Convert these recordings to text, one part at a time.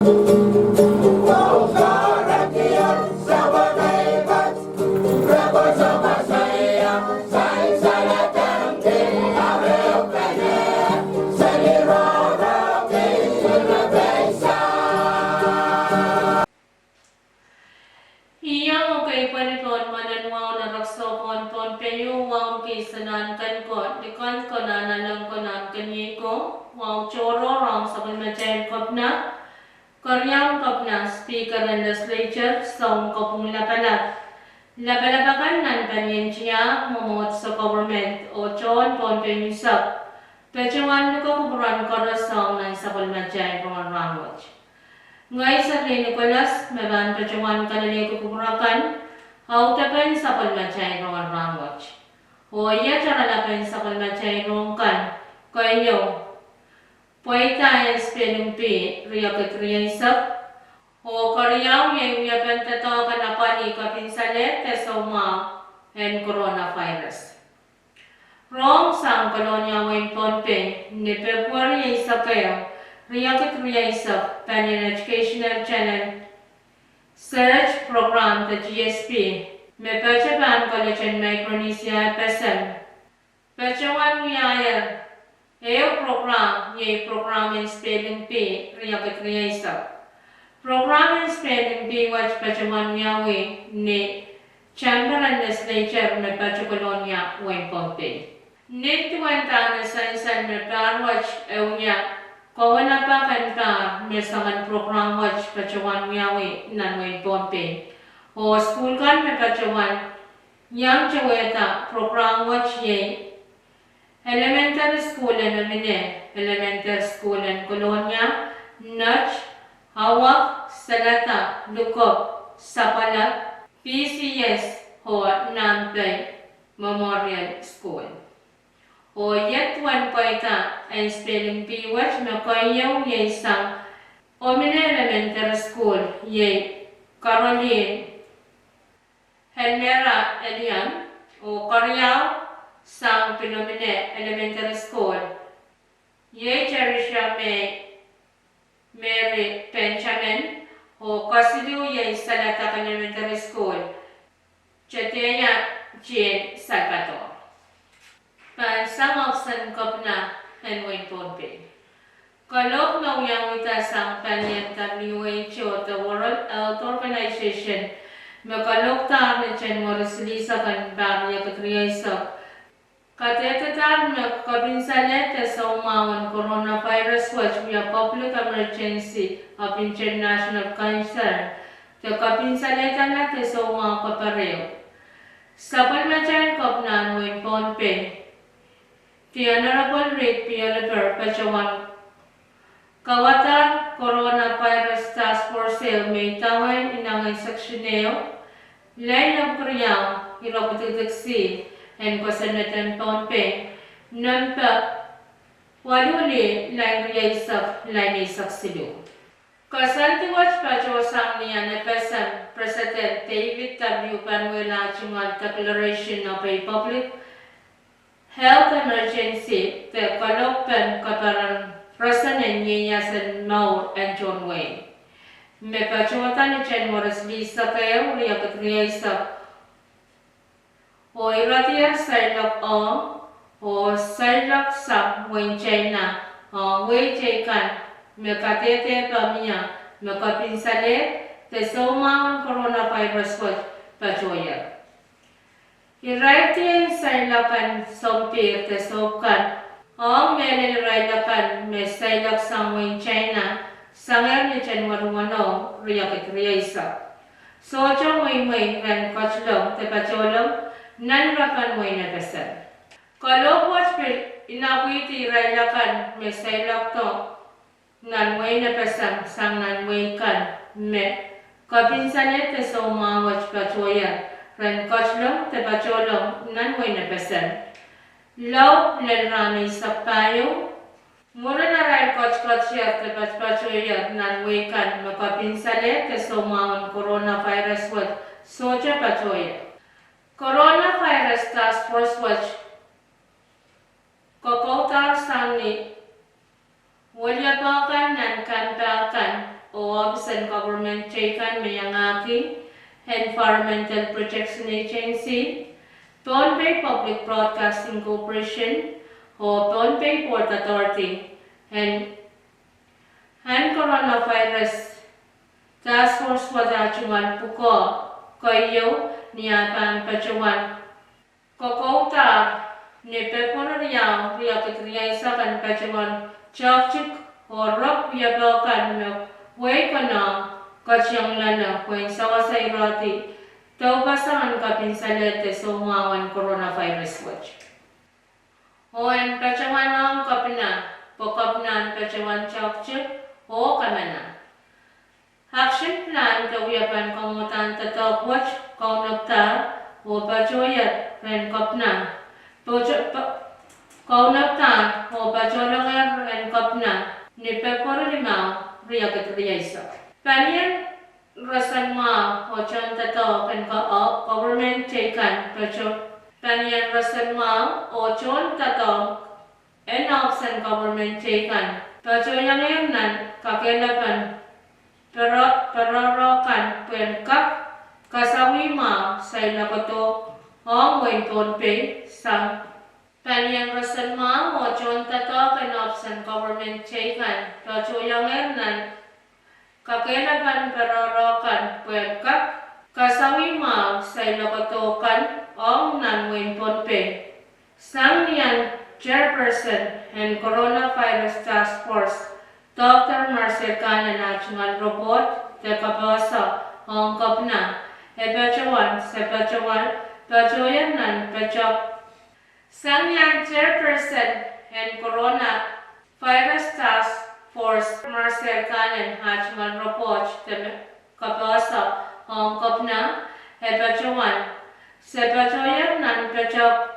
Iyang kay paniton mananwaw na raksokon ton penyo waw kisanan kan ko dikan ko na nalang ko nan kanyi ko waw choro rong sa pagmachain kop na karyang kop na speaker and legislature song kopong lapalag lapalabakan nan kanyin siya momot sa government o chon ton penyo sap pechawan ko kuburan ko rasong nan sa pagmachain kong rangoch. Ngay sa Nicolas, maban pacawan kanali kukurakan, hautapan sa palmachay rongan rangoch. O iya cara lapan sa palmachay rongkan, kayo, poita es penumpi, riyakat riyasap, o karyaw yung yapan tato kanapani kapinsalet tesoma and coronavirus. Rong sang kolonya wain ponpe, ni February isa kayo, Riyakat Riyaisap, Panyan Educational Channel Search Program the GSP, Me Pachaban College and Micronesia PSM. Pachawan Muyayar, Eo Program, Ye Program in Spelling P, Riyakat Riyaisap. Program in Spelling P, Watch Pachawan Muyawi, Ni Chamber and Legislature, Me Pachakolonia, Wayne Pompe. Nit Tuantana Sansan, Me Parwatch, Eunya. Kawan apa kanta mesangan program watch pacawan miawi nanway pompe. O school kan me pacawan yang ceweta program watch ye elementary school en mine elementary school en kolonya nach hawak salata lukop sapala PCS ho nampay memorial school. O yet one poita and spelling P watch na kayaw ye sang Omine Elementary School ye Caroline Helmera Elian o Karyaw sang Pinomine Elementary School ye Cherisha Mary Benjamin o Kasidu ye Salata Elementary School Chateya Jane Salvatore. Sang option kopna and win pompe. Kalok na uyang wita sang panyan WHO, the World Health Organization, makalok tar na chen morisli sa kan bagya katriyasa. Katetetar na kabinsalet sa umawan coronavirus watch via public emergency of international concern. The kabinsaleta na sa umawan kapareo. Sa palmachan kopna win pompe. The Honorable Rick P. Oliver Pachawan Kawatar Coronavirus Task Force may tawan inangay saksyoneyo Lain ng Koreang Hirapatagsi and Kosanatan Pompe non pa waluli lain riyaisak lain isak silu. Kasanti watch Pachawasang niya na President David W. Panuela Chungal Declaration of a Public Health emergency the Kalopan Kaparan Rasanen Yasan Mau and John Wayne. Me Pachawatan Chen Morris Lisa Kayo Riyakat Riyaisa O Iratiya Sailak O Sailak Sak Wayne China O Wayne Chaikan Me Katete Pamia Me Kapinsale the Soma Coronavirus Watch Pachoya. Iratiyan sailakan sompir te sopkan o melin railakan me sailak sangwin China sanger ni chen warumano riyakit riyasa. Sojo may ran kachlong te pacholong nan rakan moy na kasal. Kalok watchpil inawiti railakan me sailak to nan moy na pasang sang nan moy kan me kapinsanet te soma watch pachoya. Ran kachlong te pacholong nan way na pesan. Law lalrani sa payo. Mura na ran kach-kachya te pachoya nan way kan makapinsale te somaon coronavirus watch soja pachoya. Coronavirus Task Force Watch Kokautar sang ni walyapakan nan kanpakan o Office and Government Chaikan Mayangaki, Environmental Protection Agency, Phnom Penh Public Broadcasting Corporation, o Phnom Penh Port Authority, and coronavirus task force wadachuan puko koyo niapan pachuan kokota ni pepon riau ria ketriai sakan pachuan chakchik orok ria blokan me wei kana kachiang lana kwen sawasai rati tau pasangan kapin salete somawan coronavirus watch oen pachuan ang kapina pokapnan pachuan chakchik o kamana action plan kawiyapan kamutan tatok watch kaunapta o pachoyat ren kapna kaunapta o pacholongar ren kapna ni pepor limau riyakat riyasa panian rasan ma o chon tatok ren government taken pacho panian rasan ma o chon tatok option government taken pachoyang nan kakelapan perorokan penkap kasawi ma say nakoto ong wen tonpe sang panyang rasan ma o chon tato kan option government taken pachoyang nan kakelapan perorokan penkap kasawi ma say nakoto kan ong nan wen tonpe sang niyan chairperson and coronavirus task force Dr. Marcel Khan National Report the Kabasa Hong Kopna Epachawan Pachoyan Nan Pachok Sanyang Chairperson and Coronavirus Task Force Marcel Khan National Report the Kabasa Hong Kopna Epachawan Pachoyan Nan Pachok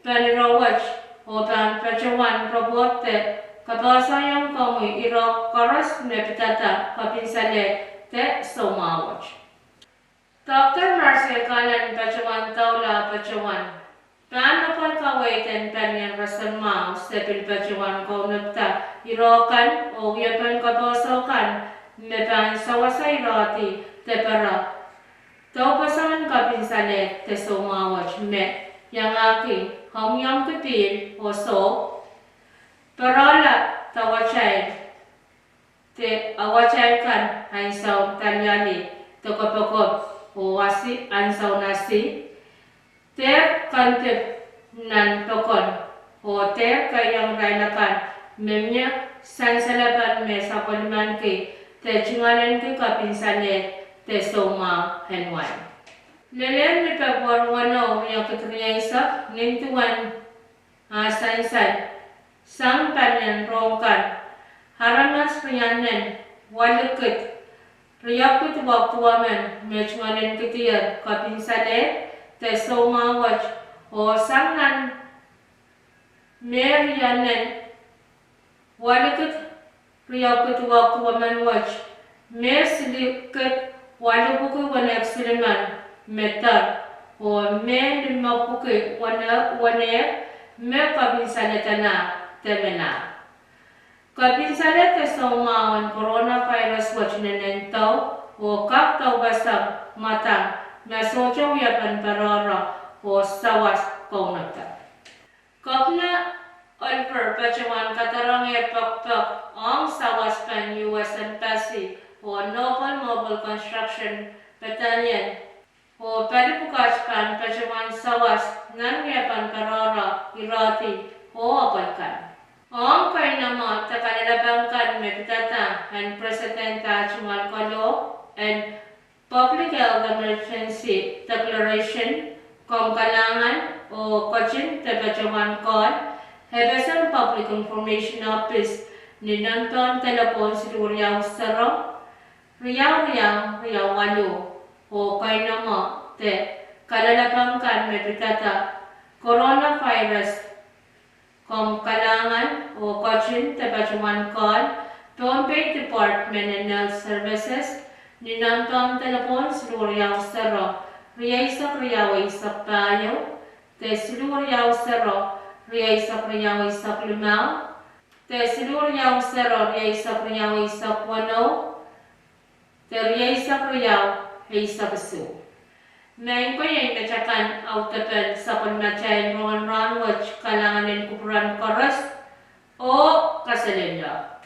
Panirawach Otan Pachawan Report the Kabasayang kamu iro koros nepitata kapinsale te somawach. Dr. Marcel Kalan pachawan taula pachawan. Panapal kawaitan panyan rasan mau sepil pachawan kau nepta irokan o yapan kabasakan mepan sawasay roti te para. Tau pasangan kapinsale te somawach me yang aki hamyang kepil o so Parola tawachay te awachay kan ansaw tanyali tokopokop o wasi ansaw nasi ter kantip nan tokon o ter kayang railakan memnya sansalapan me sapaliman ki te chingalan ki kapinsane te soma henwan lelen ni pagwar wano yung katriya isa nintuan sansan sang panyan rongkan haranas riyanen walukut riyakut waktuamen mechmanen kitiar kapinsale te somawach o sangan meriyanen walukut riyakut waktuamen wach mersilikut walubuku wanek siliman metar o men mapuku wanek me kapinsale tana temena. Kapinsale te somawan coronavirus watch nenento o kap tau basang matang na socho yapan parora o sawas kaunata. Kapna Oliver pachawan katarang pakpak ang sawas pan US Embassy o Noble Mobile Construction Battalion o paripukas pan pachawan sawas nan yapan parora irati o apalkan. Ang kainama takalabangkan meditata and Presidenta Chumal Kalo and Public Health Emergency Declaration kung kalangan o kachin tabajawan kon Hebesang Public Information Office ni Nanton Telepon si Riau Saro Riau Walu o kainama te kalalabangkan meditata coronavirus kung kalangan o kachin tabajawan kon Phnom Penh Department of Health Services ni Nanton Telepon si Riau Saro Riaisak payo te Riau Saro Riaisak limau te Riau Saro Riaisak wano Teria isa kriyaw, isa besu. Nang ko yung kacakan autatan sa panmachayan rongan ranwach kalanganin kupuran koras o kasalenda.